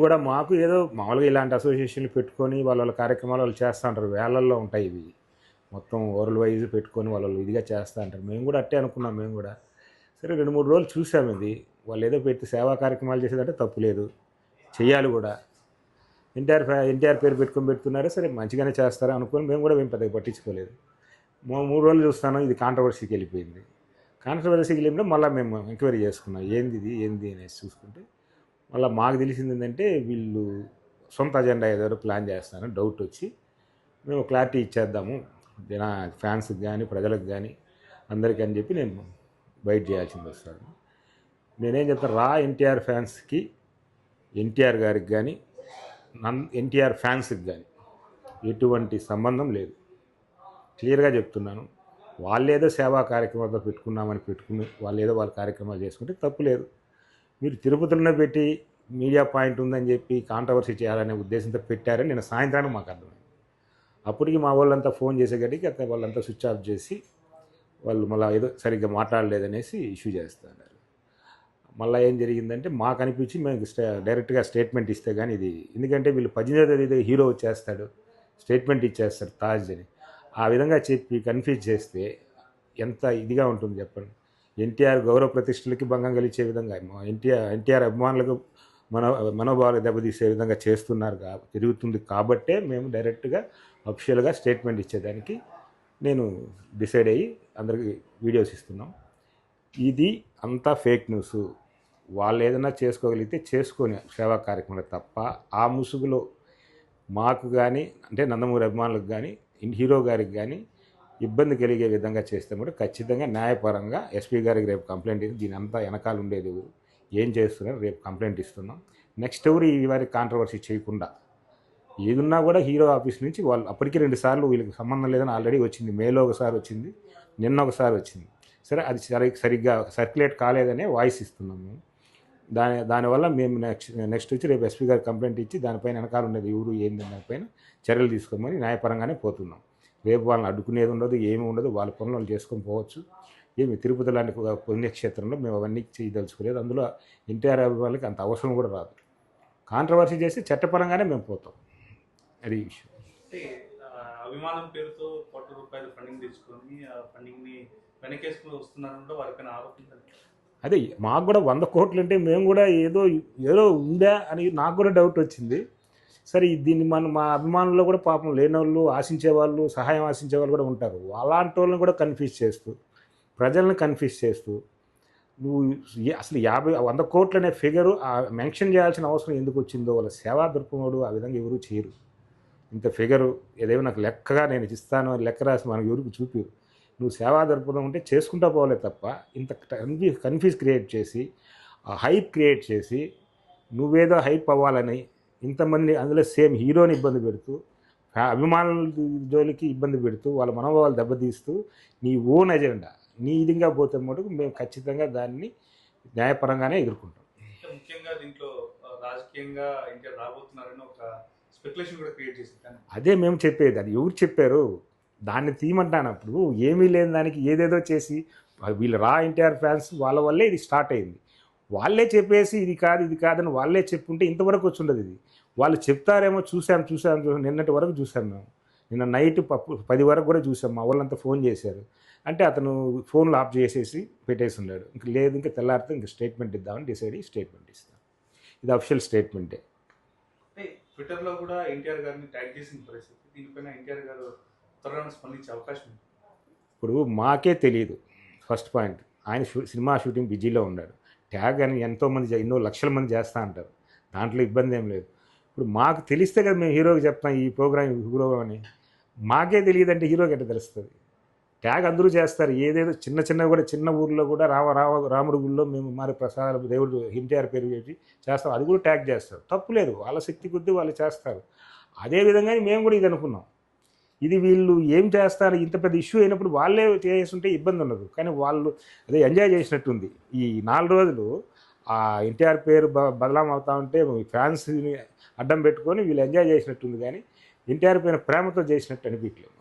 కూడా మాకు ఏదో మామూలుగా ఇలాంటి అసోసియేషన్లు పెట్టుకొని వాళ్ళ కార్యక్రమాలు వాళ్ళు చేస్తూ ఉంటారు, వేలల్లో ఉంటాయి ఇవి, మొత్తం వరల్డ్ వైజ్ పెట్టుకొని వాళ్ళు ఇదిగా చేస్తూ ఉంటారు. మేము కూడా అట్టే అనుకున్నాం. మేము కూడా సరే 2-3 రోజులు చూసాము. ఇది వాళ్ళు ఏదో పెట్టి సేవా కార్యక్రమాలు చేసేదంటే తప్పు లేదు, చేయాలి కూడా. ఎన్టీఆర్ పేరు పెట్టుకొని పెడుతున్నారు, సరే మంచిగానే చేస్తారా అనుకొని మేము కూడా పెద్దగా పట్టించుకోలేదు. 3 రోజులు చూస్తాను, ఇది కాంట్రవర్సీకి వెళ్ళిపోయింది. కాంట్రవర్సీకి వెళ్ళినప్పుడు మళ్ళీ మేము ఎంక్వైరీ చేసుకున్నాం, ఏంది అనేసి చూసుకుంటే మళ్ళీ మాకు తెలిసింది ఏంటంటే వీళ్ళు సొంత అజెండా ఏదో ప్లాన్ చేస్తారని డౌట్ వచ్చి మేము క్లారిటీ ఇచ్చేద్దాము ఫ్యాన్స్కి కానీ ప్రజలకు కానీ అందరికీ అని చెప్పి నేను బయట చేయాల్సింది వస్తాను. నేనేం చెప్తాను, ఎన్టీఆర్ ఫ్యాన్స్కి, ఎన్టీఆర్ గారికి కానీ ఎన్టీఆర్ ఫ్యాన్స్కి కానీ ఎటువంటి సంబంధం లేదు, క్లియర్గా చెప్తున్నాను. వాళ్ళేదో సేవా కార్యక్రమాలతో పెట్టుకుని వాళ్ళేదో వాళ్ళ కార్యక్రమాలు చేసుకుంటే తప్పు లేదు. మీరు తిరుపతిలోనే పెట్టి మీడియా పాయింట్ ఉందని చెప్పి కాంట్రవర్సీ చేయాలనే ఉద్దేశంతో పెట్టారని నేను సాయంత్రానికి మాకు అర్థమైంది. అప్పటికి మా వాళ్ళంతా ఫోన్ చేసేగడికి అతను వాళ్ళంతా స్విచ్ ఆఫ్ చేసి వాళ్ళు మళ్ళీ ఏదో సరిగ్గా మాట్లాడలేదనేసి ఇష్యూ చేస్తున్నారు. మళ్ళీ ఏం జరిగిందంటే మాకు అనిపించి మేము డైరెక్ట్గా స్టేట్మెంట్ ఇస్తే కానీ ఇది, ఎందుకంటే వీళ్ళు 18వ తేదీ హీరో వచ్చేస్తాడు, స్టేట్మెంట్ ఇచ్చేస్తాడు తాజ్ అని, ఆ విధంగా చెప్పి కన్ఫ్యూజ్ చేస్తే ఎంత ఇదిగా ఉంటుంది చెప్పండి. ఎన్టీఆర్ గౌరవ ప్రతిష్టలకి భంగం కలిగించే విధంగా, ఎన్టీఆర్ అభిమానులకు మనోభావాలు దెబ్బతీసే విధంగా తిరుగుతుంది కాబట్టే మేము డైరెక్ట్గా అఫిషియల్గా స్టేట్మెంట్ ఇచ్చేదానికి నేను డిసైడ్ అయ్యి అందరికీ వీడియోస్ ఇస్తున్నాం. ఇది అంతా ఫేక్ న్యూస్. వాళ్ళు ఏదైనా చేసుకోగలిగితే చేసుకొని సేవా కార్యక్రమాలు తప్ప ఆ ముసుగులో మాకు కానీ అంటే నందమూరి అభిమానులకు కానీ హీరో గారికి కానీ ఇబ్బంది కలిగే విధంగా చేస్తే కూడా ఖచ్చితంగా న్యాయపరంగా ఎస్పీ గారికి రేపు కంప్లైంట్ ఇచ్చి దీని అంతా వెనకాల ఉండేది ఏం చేస్తున్నారు రేపు కంప్లైంట్ ఇస్తున్నాం. నెక్స్ట్ ఎవరు ఈ వారి కాంట్రవర్సీ చేయకుండా ఏదున్నా కూడా హీరో ఆఫీస్ నుంచి వాళ్ళు అప్పటికి 2 సార్లు వీళ్ళకి సంబంధం లేదని ఆల్రెడీ వచ్చింది. మేలో ఒకసారి వచ్చింది, నిన్న ఒకసారి వచ్చింది. సరే అది సరిగ్గా సర్క్యులేట్ కాలేదనే వాయిస్ ఇస్తున్నాం మేము. దానివల్ల మేము నెక్స్ట్ వచ్చి రేపు ఎస్పీ గారికి కంప్లైంట్ ఇచ్చి దానిపైన వెనకాల ఉండేది ఎవరు ఏంది దానిపైన చర్యలు తీసుకోమని న్యాయపరంగానే పోతున్నాం. రేపు వాళ్ళని అడ్డుకునేది ఉండదు, ఏమి ఉండదు, వాళ్ళ పనులు వాళ్ళు చేసుకొని పోవచ్చు. ఏమి తిరుపతి లాంటి పుణ్యక్షేత్రంలో మేము అవన్నీ చేయదలుచుకోలేదు. అందులో ఎన్టీఆర్ అభిమానులకి అంత అవసరం కూడా రాదు. కాంట్రవర్సీ చేసి చట్టపరంగానే మేము పోతాం. అది విషయం. అభిమానం పేరుతో ₹1,00,00,000 ఫండింగ్ తెచ్చుకొని ఆ ఫండింగ్ని వెనకేసుకుని వస్తున్నారంటే వారిపైన ఆరోపించారు. అదే మాకు కూడా 100 కోట్లు అంటే మేము కూడా ఏదో ఉందా అని నాకు కూడా డౌట్ వచ్చింది. సరే దీన్ని మా అభిమానుల్లో కూడా పాపం లేనివాళ్ళు, ఆశించేవాళ్ళు, సహాయం ఆశించేవాళ్ళు కూడా ఉంటారు. అలాంటి వాళ్ళని కూడా కన్ఫ్యూజ్ చేస్తూ, ప్రజల్ని కన్ఫ్యూజ్ చేస్తూ, నువ్వు అసలు 100 కోట్లు అనే ఫిగరు మెన్షన్ చేయాల్సిన అవసరం ఎందుకు వచ్చిందో, వాళ్ళ సేవా దృక్పథుడు ఆ విధంగా ఎవరు చేయరు. ఇంత ఫిగరు ఏదేమో నాకు లెక్కగా నేను ఇస్తాను అని లెక్క రాసి మనకు ఎవరికి చూపిరు. నువ్వు సేవా దృక్పథం ఉంటే చేసుకుంటా పోలే తప్ప ఇంత కన్ఫ్యూజ్ క్రియేట్ చేసి, హైప్ క్రియేట్ చేసి, నువ్వేదో హైప్ అవ్వాలని ఇంతమంది అందులో సేమ్ హీరోని ఇబ్బంది పెడుతూ, అభిమానుల జోలికి ఇబ్బంది పెడుతూ, వాళ్ళ మనోభావాలు దెబ్బతీస్తూ, నీ ఓన్ ఎజెండా నీ ఇదిగా పోతే మటుకు మేము ఖచ్చితంగా దాన్ని న్యాయపరంగానే ఎదుర్కొంటాం. ముఖ్యంగా దీంట్లో రాజకీయంగా ఎన్టీఆర్ రాబోతున్నారని ఒక స్పెక్యులేషన్ కూడా క్రియేట్ చేసింది. అదే మేము చెప్పేది. అది ఎవరు చెప్పారు? దాన్ని తీయమంటానప్పుడు ఏమీ లేని దానికి ఏదేదో చేసి వీళ్ళు ఎన్టీఆర్ ఫ్యాన్స్ వాళ్ళ వల్లే ఇది స్టార్ట్ అయింది. వాళ్ళే చెప్పేసి ఇది కాదని వాళ్ళే చెప్పుంటే ఇంతవరకు వచ్చి ఉండదు. ఇది వాళ్ళు చెప్తారేమో చూసాం నిన్నటి వరకు చూసాం మేము. నిన్న నైట్ 10 వరకు కూడా చూసాం. మా వాళ్ళంతా ఫోన్ చేశారు. అంటే అతను ఫోన్లు ఆఫ్ చేసేసి పెట్టేసి ఉన్నాడు. ఇంక లేదు, ఇంకా తెల్లారితే ఇంక స్టేట్మెంట్ ఇద్దామని డిసైడ్ అయ్యి స్టేట్మెంట్ ఇస్తాం. ఇది అఫిషియల్ స్టేట్మెంటే. ట్విట్టర్లో కూడా ఎన్టీఆర్ గారిని ట్యాగ్ చేసిన పరిస్థితి, దీనిపైన ఎన్టీఆర్ గారు త్వరగా స్పందించే అవకాశం ఉంది. ఇప్పుడు మాకే తెలియదు. ఫస్ట్ పాయింట్, ఆయన సినిమా షూటింగ్ బిజీలో ఉన్నాడు. ట్యాగ్ అని ఎంతోమంది ఎన్నో లక్షల మంది చేస్తూ ఉంటారు, దాంట్లో ఇబ్బంది ఏం లేదు. ఇప్పుడు మాకు తెలిస్తే కదా మేము హీరోకి చెప్తాం ఈ ప్రోగ్రామ్ హీరో అని. మాకే తెలియదంటే హీరోకి ఎట్లా తెలుస్తుంది? ట్యాగ్ అందరూ చేస్తారు. ఏదేదో చిన్న కూడా చిన్న ఊర్లో కూడా రాముడి గుళ్ళో మేము మరి ప్రసాదాలు దేవుడు ఎన్టీఆర్ పేరు చెప్పి చేస్తాం, అది కూడా ట్యాగ్ చేస్తారు. తప్పు లేదు, వాళ్ళ శక్తి కొద్దీ వాళ్ళు చేస్తారు. అదేవిధంగా మేము కూడా ఇది అనుకున్నాం. ఇది వీళ్ళు ఏం చేస్తారు, ఇంత పెద్ద ఇష్యూ అయినప్పుడు వాళ్ళే చేస్తుంటే ఇబ్బంది ఉండదు. కానీ వాళ్ళు అదే ఎంజాయ్ చేసినట్టుంది. ఈ 4 రోజులు ఆ ఎన్టీఆర్ పేరు బదలాం అవుతా ఉంటే ఫ్యాన్స్ని అడ్డం పెట్టుకొని వీళ్ళు ఎంజాయ్ చేసినట్టుంది. కానీ ఎన్టీఆర్ పైన ప్రేమతో చేసినట్టు అనిపించలేదు.